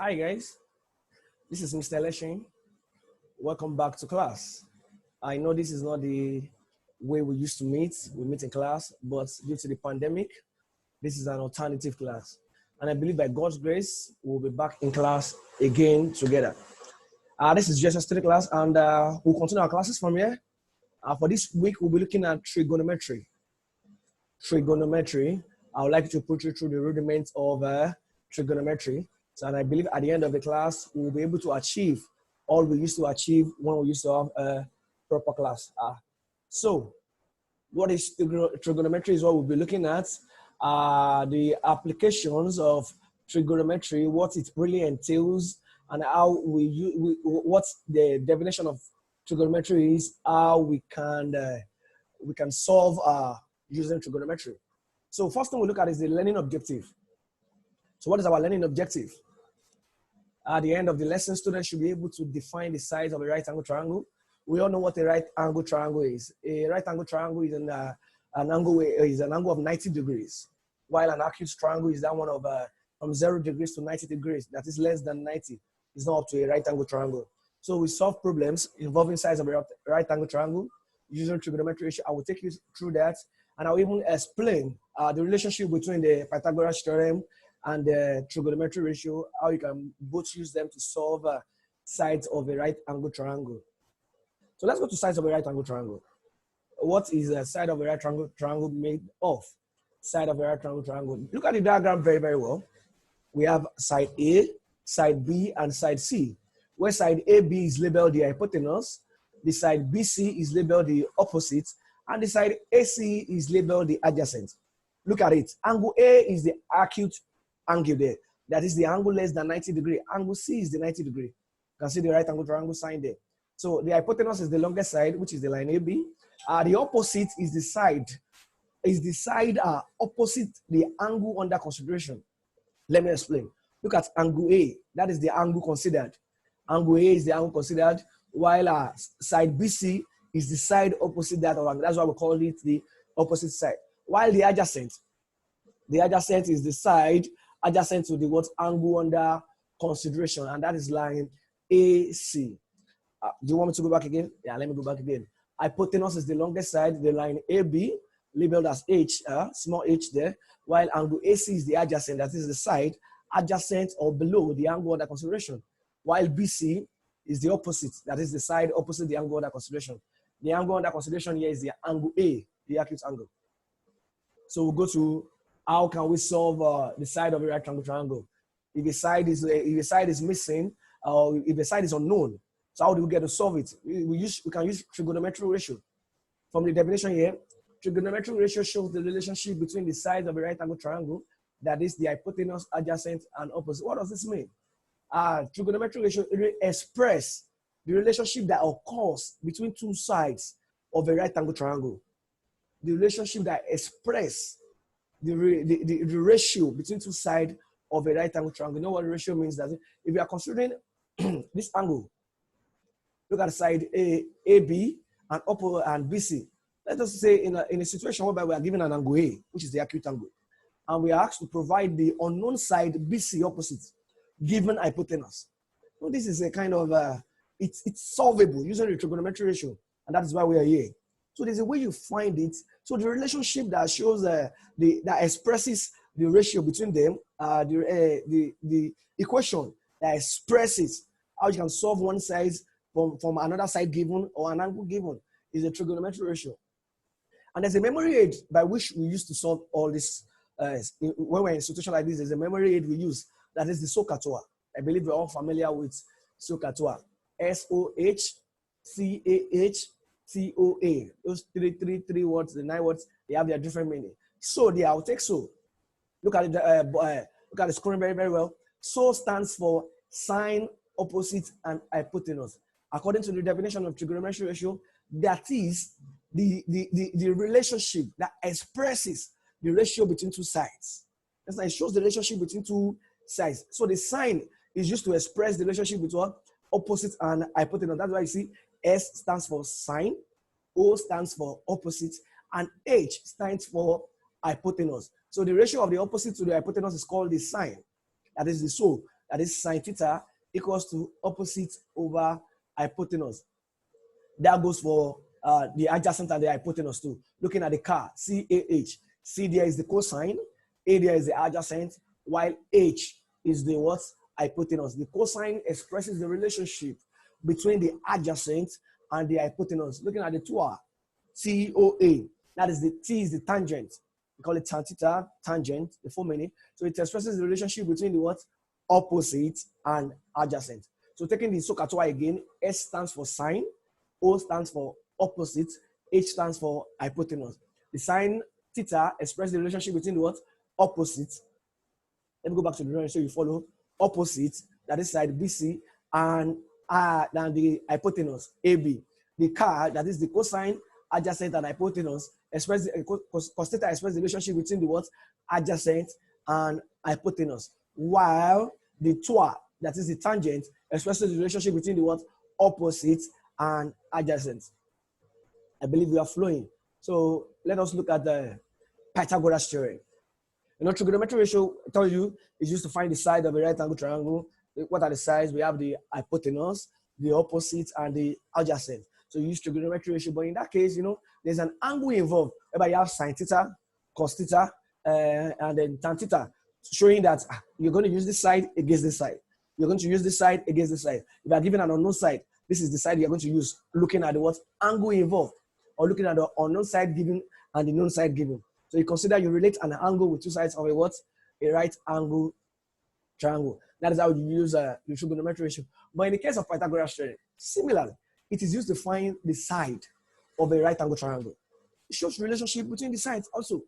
Hi guys, this is Mr. Leshin. Welcome back to class. I know this is not the way we used to meet. We meet in class, but due to the pandemic, this is an alternative class. And I believe by God's grace, we'll be back in class again together. This is JSS3 class, and we'll continue our classes from here. For this week, we'll be looking at trigonometry. Trigonometry, I would like to put you through the rudiments of trigonometry. So, and I believe at the end of the class, we'll be able to achieve all we used to achieve when we used to have a proper class. So, what is trigonometry is what we'll be looking at. The applications of trigonometry, what it really entails, and how what's the definition of trigonometry is, how we can solve using trigonometry. So first thing we look at is the learning objective. So what is our learning objective? At the end of the lesson, students should be able to define the size of a right angle triangle. We all know what a right angle triangle is. A right angle triangle is an angle of 90 degrees, while an acute triangle is that one of from 0 degrees to 90 degrees. That is less than 90. It's not up to a right angle triangle. So we solve problems involving size of a right angle triangle using trigonometry. I will take you through that, and I'll even explain the relationship between the Pythagoras theorem and the trigonometry ratio, how you can both use them to solve sides of a right angle triangle. So let's go to sides of a right angle triangle. What is a side of a right angle triangle made of? Side of a right angle triangle. Look at the diagram very, very well. We have side A, side B, and side C. Where side AB is labeled the hypotenuse, the side BC is labeled the opposite, and the side AC is labeled the adjacent. Look at it. Angle A is the acute angle there. That is the angle less than 90 degrees. Angle C is the 90 degree. You can see the right angle triangle sign there. So the hypotenuse is the longest side, which is the line AB. The opposite is the side opposite the angle under consideration. Let me explain. Look at angle A. That is the angle considered. Angle A is the angle considered, while side BC is the side opposite that angle. That's why we call it the opposite side. While the adjacent is the side adjacent to the what angle under consideration, and that is line AC. Do you want me to go back again? Yeah, let me go back again. Hypotenuse is the longest side, the line AB, labeled as H, small h there, while angle AC is the adjacent, that is the side adjacent or below the angle under consideration, while BC is the opposite, that is the side opposite the angle under consideration. The angle under consideration here is the angle A, the acute angle. So we'll go to how can we solve the side of a right angle triangle. If a side is missing, or if a side is unknown, so how do we get to solve it? We can use trigonometry ratio. From the definition here, trigonometry ratio shows the relationship between the sides of a right angle triangle, that is the hypotenuse, adjacent, and opposite. What does this mean? Trigonometry ratio express the relationship that occurs between two sides of a right angle triangle. The relationship that express the ratio between two sides of a right angle triangle. You know what the ratio means? That if you are considering this angle, look at the side AB and BC. Let us say in a situation whereby we are given an angle A, which is the acute angle, and we are asked to provide the unknown side BC opposite, given hypotenuse. So this is a kind of, it's solvable using the trigonometry ratio, and that is why we are here. So there's a way you find it. So the relationship that shows that expresses the ratio between them, the equation that expresses how you can solve one side from another side given or an angle given is a trigonometry ratio. And there's a memory aid by which we used to solve all this. When we're in a situation like this, there's a memory aid we use, that is the SOHCAHTOA. I believe we're all familiar with SOHCAHTOA. SOHCAHTOA. Those three words, the 9 words, they have their different meaning. So there, I'll take so. Look at the screen very, very well. So stands for sine, opposite, and hypotenuse. According to the definition of trigonometry ratio, that is the relationship that expresses the ratio between two sides. That's why it shows the relationship between two sides. So the sine is used to express the relationship between opposite and hypotenuse. That's why you see S stands for sine, O stands for opposite, and H stands for hypotenuse. So the ratio of the opposite to the hypotenuse is called the sine. That is the so. that is sine theta equals to opposite over hypotenuse. That goes for the adjacent and the hypotenuse too. Looking at the car, CAH. C there is the cosine, A there is the adjacent, while H is the what? Hypotenuse. The cosine expresses the relationship between the adjacent and the hypotenuse. Looking at the TOA, TOA, that is the T is the tangent. We call it tan theta, tangent, the full meaning. So it expresses the relationship between the what? Opposite and adjacent. So taking the SOHCAHTOA again, S stands for sine, O stands for opposite, H stands for hypotenuse. The sine theta expresses the relationship between the what? Opposite. Let me go back to the drawing so you follow. Opposite, that is side BC, and the hypotenuse, AB. The car, that is the cosine, adjacent, and hypotenuse, express cos theta expresses the relationship between the what? Adjacent and hypotenuse. While the TOA, that is the tangent, expresses the relationship between the what? Opposite and adjacent. I believe we are flowing. So let us look at the Pythagoras theorem. You know, trigonometry ratio, I told you, is used to find the side of a right angle triangle. What are the sides? We have the hypotenuse, the opposite, and the adjacent. So you use trigonometry ratio, but in that case, you know, there's an angle involved, whereby you have sine theta, cos theta, and then tan theta, showing that you're going to use this side against this side. You're going to use this side against this side. If you are given an unknown side, this is the side you're going to use, looking at the what angle involved, or looking at the unknown side given and the known side given. So you consider you relate an angle with two sides of a what? A right angle triangle. That is how you use the trigonometry ratio. But in the case of Pythagoras theorem, similarly, it is used to find the side of a right angle triangle. It shows the relationship between the sides also.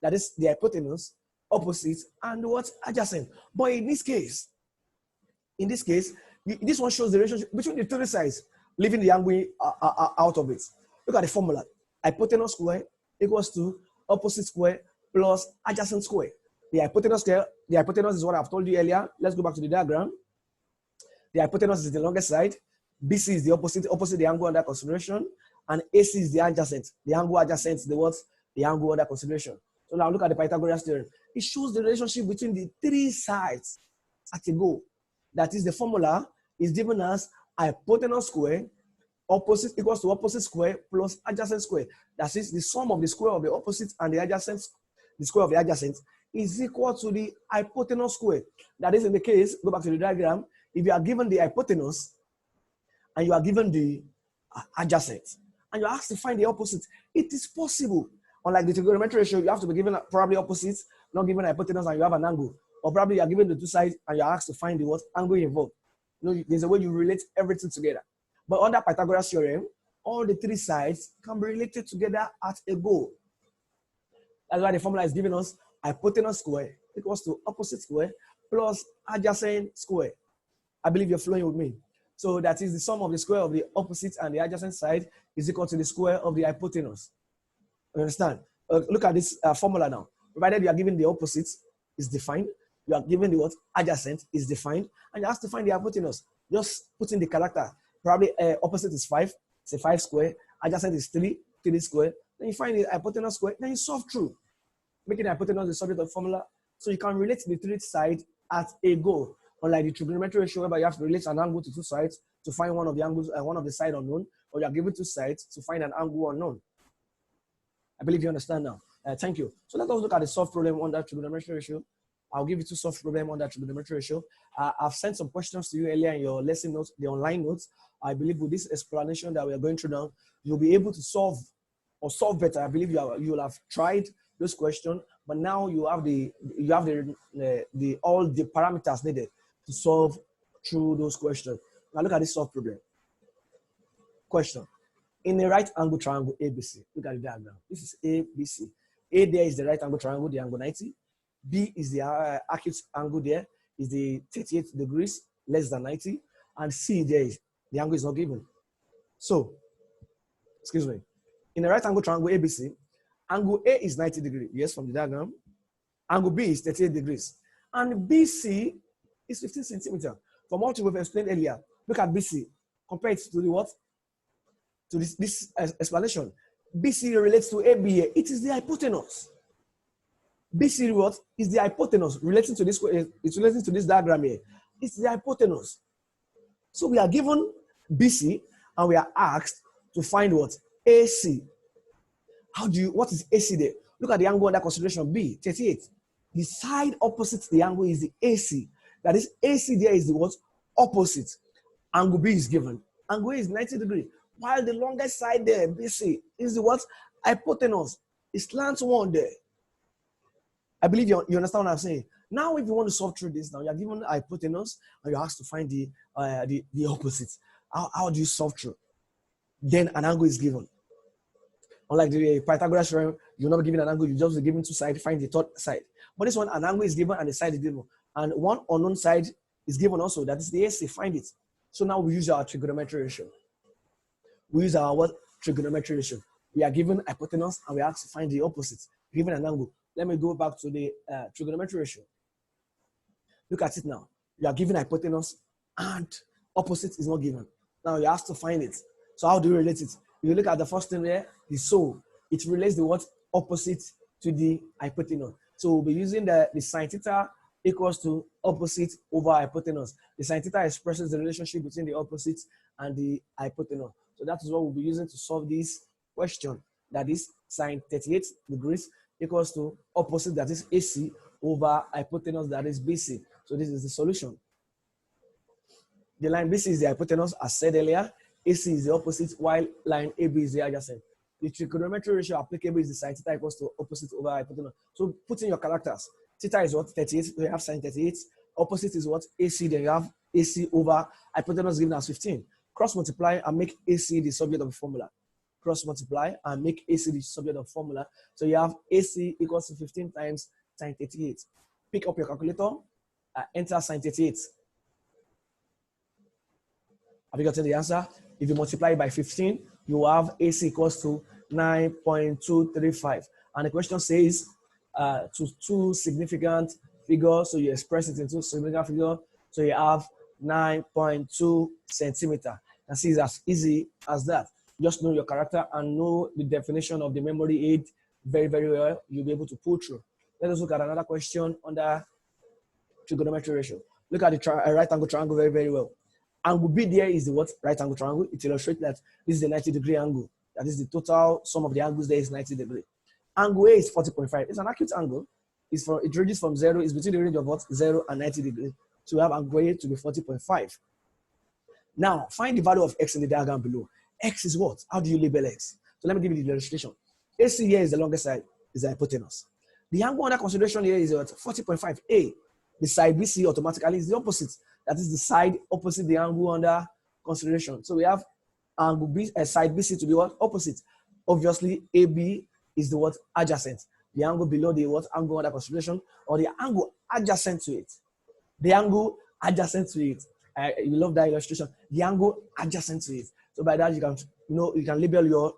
That is the hypotenuse, opposite, and what? Adjacent. But in this case, this one shows the relationship between the three sides, leaving the angle out of it. Look at the formula. Hypotenuse square equals to opposite square plus adjacent square. The hypotenuse is what I've told you earlier. Let's go back to the diagram. The hypotenuse is the longest side. BC is the opposite the angle under consideration. And AC is the adjacent. The angle adjacent is the what? The angle under consideration. So now look at the Pythagoras theorem. It shows the relationship between the three sides at a go. That is, the formula is given as hypotenuse square opposite equals to opposite square plus adjacent square. That is, the sum of the square of the opposite and the adjacent, the square of the adjacent, is equal to the hypotenuse square. That is, in the case, go back to the diagram, if you are given the hypotenuse and you are given the adjacent, and you are asked to find the opposite, it is possible. Unlike the trigonometry ratio, you have to be given probably opposite, not given hypotenuse, and you have an angle. Or probably you are given the two sides and you are asked to find the what angle involved. You know, there's a way you relate everything together. But under Pythagoras theorem, all the three sides can be related together at a goal. That's why the formula is giving us hypotenuse square equals to opposite square plus adjacent square. I believe you're flowing with me. So that is the sum of the square of the opposite and the adjacent side is equal to the square of the hypotenuse. You understand? Look at this formula now. Provided you are given the opposite is defined, you are given the what adjacent is defined, and you have to find the hypotenuse. Just put in the character. Probably opposite is 5, it's a 5 square, adjacent is 3 square. Then you find the hypotenuse square, then you solve through, making the hypotenuse the subject of the formula. So you can relate the three sides at a go. Unlike the trigonometry ratio, whereby you have to relate an angle to two sides to find one of the angles, one of the side unknown, or you are given two sides to find an angle unknown. I believe you understand now. Thank you. So let us look at the solved problem on that trigonometry ratio. I'll give you two solved problems on that trigonometry ratio. I've sent some questions to you earlier in your lesson notes, the online notes. I believe with this explanation that we are going through now, you'll be able to solve better. I believe you will have tried those questions, but now you have all the parameters needed to solve through those questions. Now look at this solved problem. Question. In a right angle triangle ABC, look at the diagram. This is ABC. A there is the right angle triangle, the angle 90. B is the acute angle there, is the 38 degrees less than 90. And C there is, the angle is not given. So, excuse me. In a right angle triangle ABC, angle A is 90 degrees, yes, from the diagram. Angle B is 38 degrees. And BC is 15 centimeters. From what we've explained earlier, look at BC. Compare it to the what? To this explanation. BC relates to AB here. It is the hypotenuse. BC what is the hypotenuse relating to this? It's relating to this diagram here. It's the hypotenuse. So we are given BC and we are asked to find what? AC. What is AC there? Look at the angle under consideration, B, 38. The side opposite the angle is the AC. That is, AC there is the what? Opposite. Angle B is given. Angle A is 90 degrees. While the longest side there, BC, is the what? Hypotenuse. It slants one there. I believe you understand what I'm saying. Now, if you want to solve through this, now you're given the hypotenuse and you're asked to find the opposite. How do you solve through? Then an angle is given. Unlike the Pythagoras theorem, you're not given an angle, you just be given two sides, find the third side. But this one, an angle is given and the side is given. And one unknown side is given also, that is the AC, find it. So now we use our trigonometry ratio. We use our what? Trigonometry ratio. We are given hypotenuse and we have to find the opposite, given an angle. Let me go back to the trigonometry ratio. Look at it now. You are given hypotenuse and opposite is not given. Now you have to find it. So how do you relate it? You look at the first thing there, the so. It relates the what? Opposite to the hypotenuse. So we'll be using the sine theta equals to opposite over hypotenuse. The sine theta expresses the relationship between the opposite and the hypotenuse. So that is what we'll be using to solve this question. That is sine 38 degrees equals to opposite, that is AC, over hypotenuse, that is BC. So this is the solution. The line BC is the hypotenuse, as said earlier. AC is the opposite, while line AB is the adjacent. The trigonometry ratio applicable is the sine theta equals to opposite over hypotenuse. So put in your characters. Theta is what? 38. So you have sine 38. Opposite is what? AC. Then you have AC over hypotenuse given as 15. Cross multiply and make AC the subject of the formula. Cross multiply and make AC the subject of the formula. So you have AC equals to 15 times sine 38. Pick up your calculator. Enter sine 38. Have you gotten the answer? If you multiply by 15, you have AC equals to 9.235. And the question says to two significant figures. So you express it into significant figure. So you have 9.2 centimeter. And see, it's as easy as that. Just know your character and know the definition of the memory aid very, very well. You'll be able to pull through. Let us look at another question under trigonometry ratio. Look at the right angle triangle very, very well. Angle B there is the what? Right angle triangle. It illustrates that this is the 90-degree angle. That is the total sum of the angles there is 90 degrees. Angle A is 40.5. It's an acute angle. It ranges from 0. It's between the range of what? 0 and 90 degrees. So we have angle A to be 40.5. Now, find the value of X in the diagram below. X is what? How do you label X? So let me give you the illustration. AC here is the longest side, is the hypotenuse. The angle under consideration here is what? 40.5. A. The side BC automatically is the opposite. That is the side opposite the angle under consideration. So we have angle B, side BC to be what? Opposite. Obviously, AB is the what? Adjacent. The angle below the what? Angle under consideration, or the angle adjacent to it. The angle adjacent to it. You love that illustration. The angle adjacent to it. So by that you can you can label your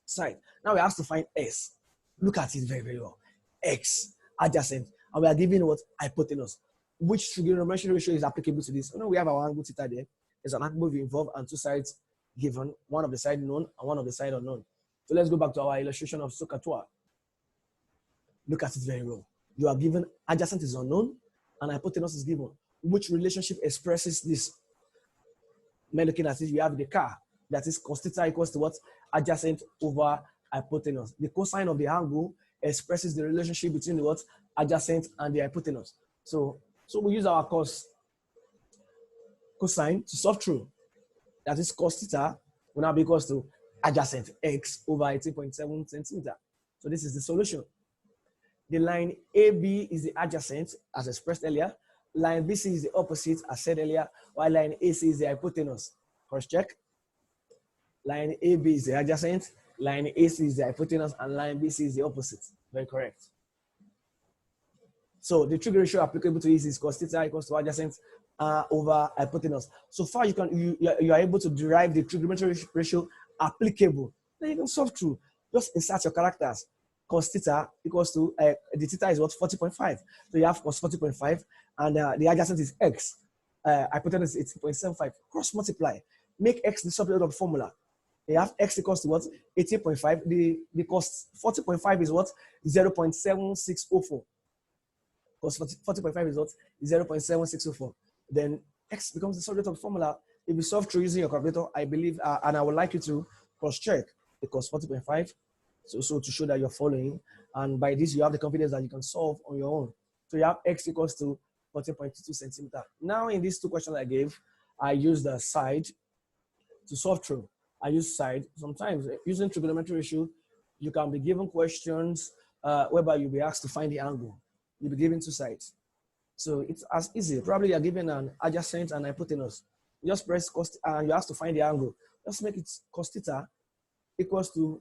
side. Now we have to find S. Look at it very, very well. X adjacent. And we are given what? Hypotenuse. Which trigonometry ratio is applicable to this? We have our angle theta there. There's an angle involved and two sides given, one of the side known and one of the side unknown. So let's go back to our illustration of SOHCAHTOA. Look at it very well. You are given adjacent is unknown and hypotenuse is given. Which relationship expresses this? When looking at it, you have the car. That is cos theta equals to what? Adjacent over hypotenuse. The cosine of the angle expresses the relationship between the what? Adjacent and the hypotenuse. So we use our cosine to solve through. That is cos theta will now be equals to adjacent X over 18.7 centimeter. So this is the solution. The line AB is the adjacent as expressed earlier. Line BC is the opposite as said earlier, while line AC is the hypotenuse. Cross check. Line AB is the adjacent, line AC is the hypotenuse, and line BC is the opposite. Very correct. So the trig ratio applicable to this is cos theta equals to adjacent over hypotenuse. So far you are able to derive the trigonometry ratio applicable. Then you can solve through. Just insert your characters. Cos theta equals to the theta is what? 40.5. So you have cos 40.5 and the adjacent is X. Hypotenuse is 18.75. Cross multiply. Make X the subject of the formula. They have x equals to what? 18.5. The cost 40.5 is what? 0.7604. Because 40.5 is what? 0.7604. Then x becomes the subject of the formula. If you solve through using your calculator, I believe, and I would like you to cross-check the cos 40.5, so to show that you're following. And by this, you have the confidence that you can solve on your own. So you have x equals to 14.22 centimeter. Now, in these two questions I gave, I use the side to solve through. I use side. Sometimes using trigonometry ratio, you can be given questions whereby you'll be asked to find the angle. You'll be given two sides. So it's as easy. Probably you're given an adjacent and hypotenuse. You just press cos and you have to find the angle. Just make it cos theta equals to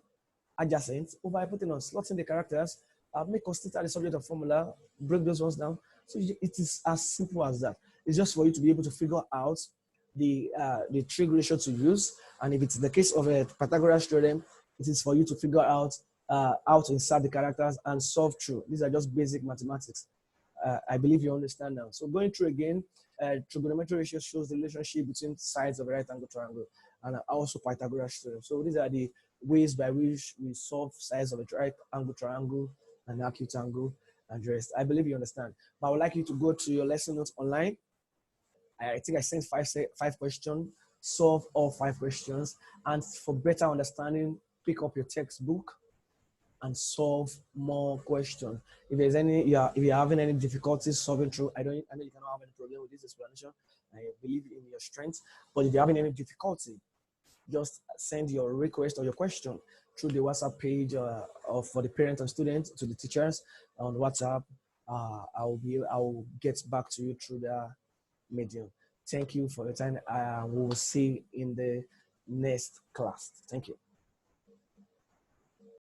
adjacent over hypotenuse. Slot in the characters. Make cos theta the subject of formula. Break those ones down. So it is as simple as that. It's just for you to be able to figure out the trig ratio to use. And if it's the case of a Pythagoras theorem, it is for you to figure out how to insert the characters and solve through. These are just basic mathematics. I believe you understand now. So going through again, trigonometry ratio shows the relationship between sides of a right angle triangle and also Pythagoras theorem. So these are the ways by which we solve sides of a right angle triangle and acute angle and the rest. I believe you understand. But I would like you to go to your lesson notes online. I think I sent five questions, solve all 5 questions, and for better understanding, pick up your textbook and solve more questions. If there's any, if you're having any difficulties solving through, I know you cannot have any problem with this explanation. I believe in your strengths, but if you're having any difficulty, just send your request or your question through the WhatsApp page for the parents and students to the teachers on WhatsApp. I will get back to you through the medium. Thank you for your time. We will see in the next class. Thank you.